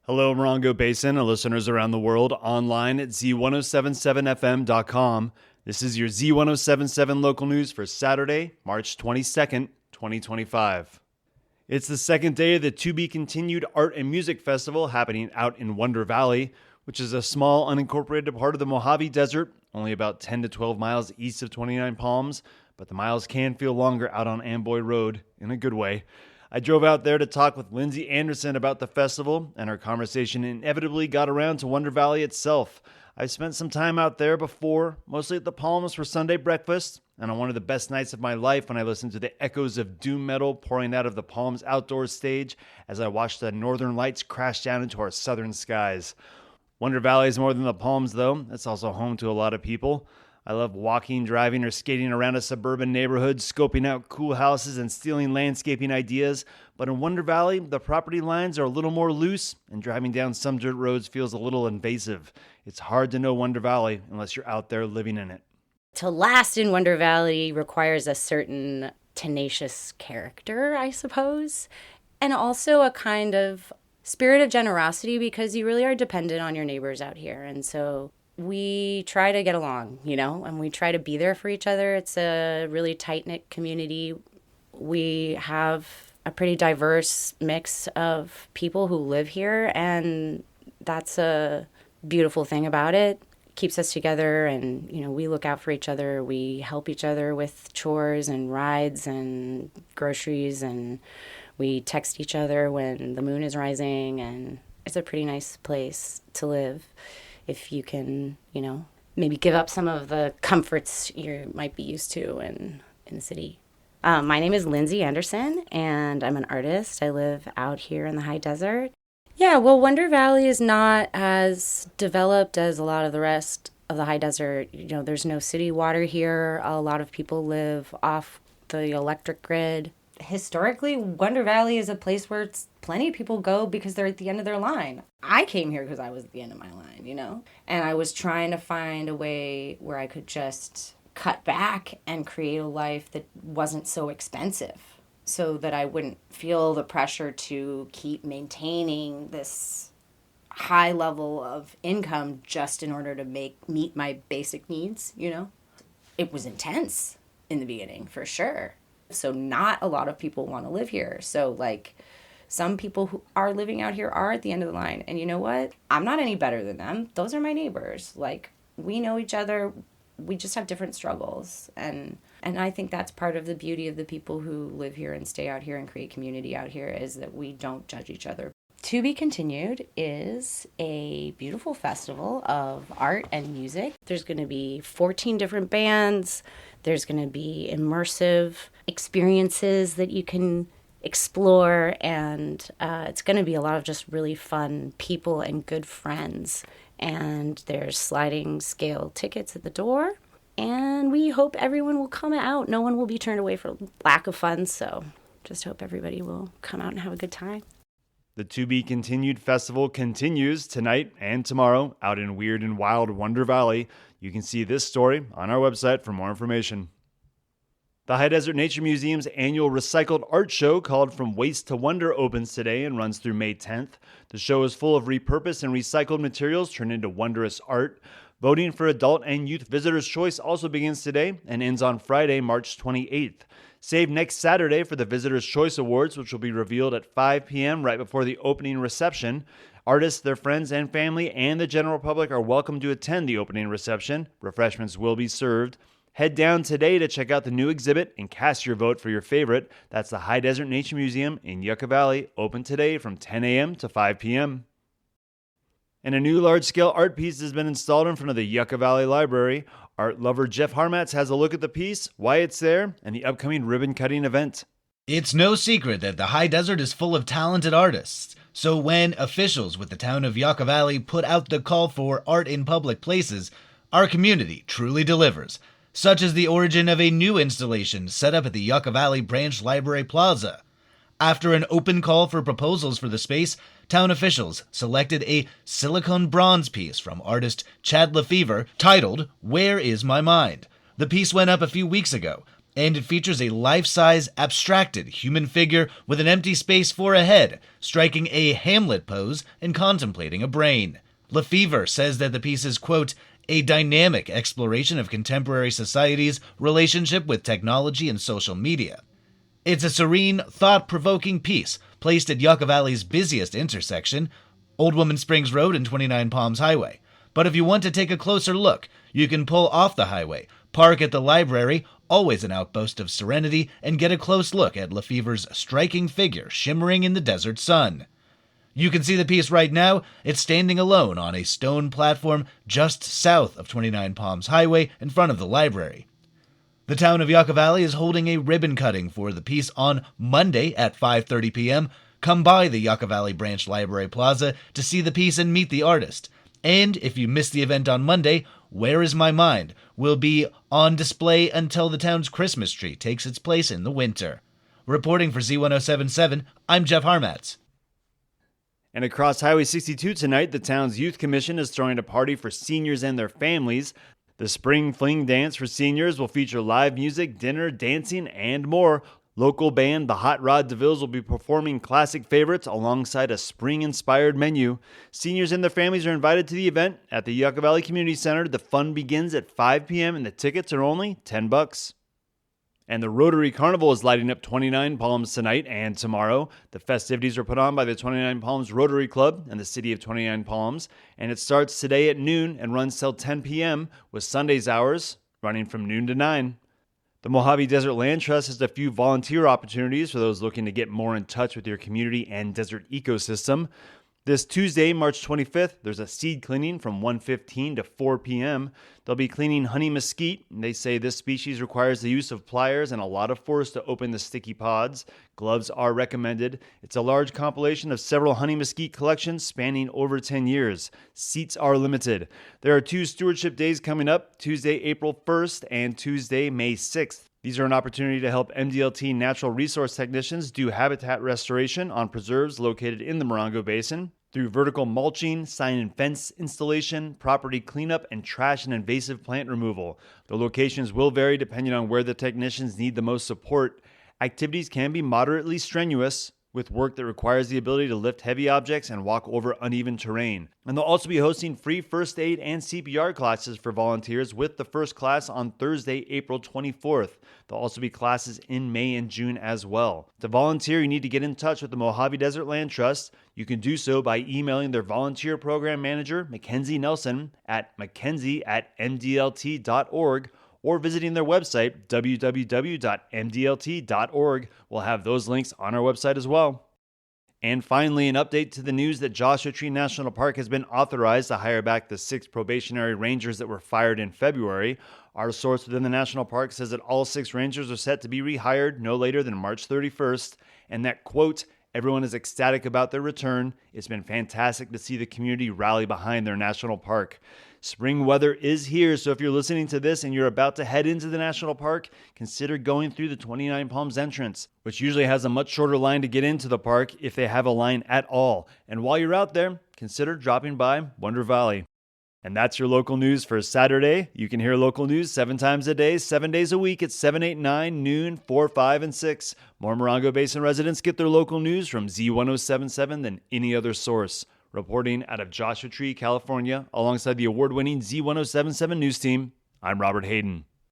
Hello, Morongo Basin and listeners around the world online at Z107.7fm.com. This is your Z107.7 local news for Saturday, March 22nd, 2025. It's the second day of the To Be Continued Art and Music Festival happening out in Wonder Valley, which is a small unincorporated part of the Mojave Desert, only about 10 to 12 miles east of 29 Palms, but the miles can feel longer out on Amboy Road in a good way. I drove out there to talk with Lindsay Anderson about the festival, and our conversation inevitably got around to Wonder Valley itself. I've spent some time out there before, mostly at the Palms for Sunday breakfast, and on one of the best nights of my life when I listened to the echoes of doom metal pouring out of the Palms outdoors stage as I watched the northern lights crash down into our southern skies. Wonder Valley is more than the Palms, though. It's also home to a lot of people. I love walking, driving, or skating around a suburban neighborhood, scoping out cool houses and stealing landscaping ideas. But in Wonder Valley, the property lines are a little more loose, and driving down some dirt roads feels a little invasive. It's hard to know Wonder Valley unless you're out there living in it. To last in Wonder Valley requires a certain tenacious character, I suppose, and also a kind of spirit of generosity because you really are dependent on your neighbors out here. And so we try to get along, and we try to be there for each other. It's a really tight-knit community. We have a pretty diverse mix of people who live here, and that's a beautiful thing about it. Keeps us together, and, we look out for each other. We help each other with chores and rides and groceries, and we text each other when the moon is rising, and it's a pretty nice place to live. If you can, maybe give up some of the comforts you might be used to in the city. My name is Lindsay Anderson, and I'm an artist. I live out here in the high desert. Yeah, well, Wonder Valley is not as developed as a lot of the rest of the high desert. There's no city water here. A lot of people live off the electric grid. Historically, Wonder Valley is a place where plenty of people go because they're at the end of their line. I came here because I was at the end of my line, and I was trying to find a way where I could just cut back and create a life that wasn't so expensive so that I wouldn't feel the pressure to keep maintaining this high level of income just in order to meet my basic needs, It was intense in the beginning, for sure. So not a lot of people want to live here. So some people who are living out here are at the end of the line. And you know what? I'm not any better than them. Those are my neighbors. We know each other. We just have different struggles. And I think that's part of the beauty of the people who live here and stay out here and create community out here is that we don't judge each other. To Be Continued is a beautiful festival of art and music. There's going to be 14 different bands. There's going to be immersive experiences that you can explore, and it's going to be a lot of just really fun people and good friends. And there's sliding scale tickets at the door, and we hope everyone will come out. No one will be turned away for lack of fun, so just hope everybody will come out and have a good time. The To Be Continued Festival continues tonight and tomorrow out in weird and wild Wonder Valley. You can see this story on our website for more information. The High Desert Nature Museum's annual recycled art show called From Waste to Wonder opens today and runs through May 10th. The show is full of repurposed and recycled materials turned into wondrous art. Voting for Adult and Youth Visitors' Choice also begins today and ends on Friday, March 28th. Save next Saturday for the Visitors' Choice Awards, which will be revealed at 5 p.m. right before the opening reception. Artists, their friends and family, and the general public are welcome to attend the opening reception. Refreshments will be served. Head down today to check out the new exhibit and cast your vote for your favorite. That's the High Desert Nature Museum in Yucca Valley, open today from 10 a.m. to 5 p.m. And a new large-scale art piece has been installed in front of the Yucca Valley Library. Art lover Jeff Harmatz has a look at the piece, why it's there, and the upcoming ribbon-cutting event. It's no secret that the high desert is full of talented artists. So when officials with the town of Yucca Valley put out the call for art in public places, our community truly delivers. Such as the origin of a new installation set up at the Yucca Valley Branch Library Plaza. After an open call for proposals for the space, town officials selected a silicone bronze piece from artist Chad Lefevre titled, "Where Is My Mind?" The piece went up a few weeks ago, And it features a life-size, abstracted human figure with an empty space for a head, striking a Hamlet pose and contemplating a brain. Lefevre says that the piece is, quote, a dynamic exploration of contemporary society's relationship with technology and social media. It's a serene, thought-provoking piece placed at Yucca Valley's busiest intersection, Old Woman Springs Road and 29 Palms Highway. But if you want to take a closer look, you can pull off the highway, park at the library, always an outpost of serenity, and get a close look at Lefevre's striking figure shimmering in the desert sun. You can see the piece right now. It's standing alone on a stone platform just south of 29 Palms Highway in front of the library. The town of Yucca Valley is holding a ribbon cutting for the piece on Monday at 5:30 p.m. Come by the Yucca Valley Branch Library Plaza to see the piece and meet the artist. And if you miss the event on Monday, Where Is My Mind will be on display until the town's Christmas tree takes its place in the winter. Reporting for Z107.7, I'm Jeff Harmatz. And across Highway 62 tonight, the town's Youth Commission is throwing a party for seniors and their families. The Spring Fling Dance for seniors will feature live music, dinner, dancing, and more. Local band The Hot Rod DeVilles will be performing classic favorites alongside a spring-inspired menu. Seniors and their families are invited to the event at the Yucca Valley Community Center. The fun begins at 5 p.m. and the tickets are only $10. And the Rotary Carnival is lighting up 29 Palms tonight and tomorrow. The festivities are put on by the 29 Palms Rotary Club and the City of 29 Palms, and it starts today at noon and runs till 10 p.m. with Sunday's hours running from noon to 9. The Mojave Desert Land Trust has a few volunteer opportunities for those looking to get more in touch with your community and desert ecosystem. This Tuesday, March 25th, there's a seed cleaning from 1:15 to 4 p.m. They'll be cleaning honey mesquite. They say this species requires the use of pliers and a lot of force to open the sticky pods. Gloves are recommended. It's a large compilation of several honey mesquite collections spanning over 10 years. Seats are limited. There are 2 stewardship days coming up, Tuesday, April 1st and Tuesday, May 6th. These are an opportunity to help MDLT natural resource technicians do habitat restoration on preserves located in the Morongo Basin through vertical mulching, sign and fence installation, property cleanup, and trash and invasive plant removal. The locations will vary depending on where the technicians need the most support. Activities can be moderately strenuous, with work that requires the ability to lift heavy objects and walk over uneven terrain. And they'll also be hosting free first aid and CPR classes for volunteers, with the first class on Thursday, April 24th. There'll also be classes in May and June as well. To volunteer, you need to get in touch with the Mojave Desert Land Trust. You can do so by emailing their volunteer program manager, Mackenzie Nelson, at mackenzie@mdlt.org, or visiting their website, www.mdlt.org. We'll have those links on our website as well. And finally, an update to the news that Joshua Tree National Park has been authorized to hire back the 6 probationary rangers that were fired in February. Our source within the national park says that all 6 rangers are set to be rehired no later than March 31st, and that, quote, everyone is ecstatic about their return. It's been fantastic to see the community rally behind their national park. Spring weather is here, so if you're listening to this and you're about to head into the national park, consider going through the 29 Palms entrance, which usually has a much shorter line to get into the park if they have a line at all. And while you're out there, consider dropping by Wonder Valley. And that's your local news for Saturday. You can hear local news 7 times a day, 7 days a week at 7, 8, 9, noon, 4, 5, and 6. More Morongo Basin residents get their local news from Z107.7 than any other source. Reporting out of Joshua Tree, California, alongside the award-winning Z107.7 news team, I'm Robert Hayden.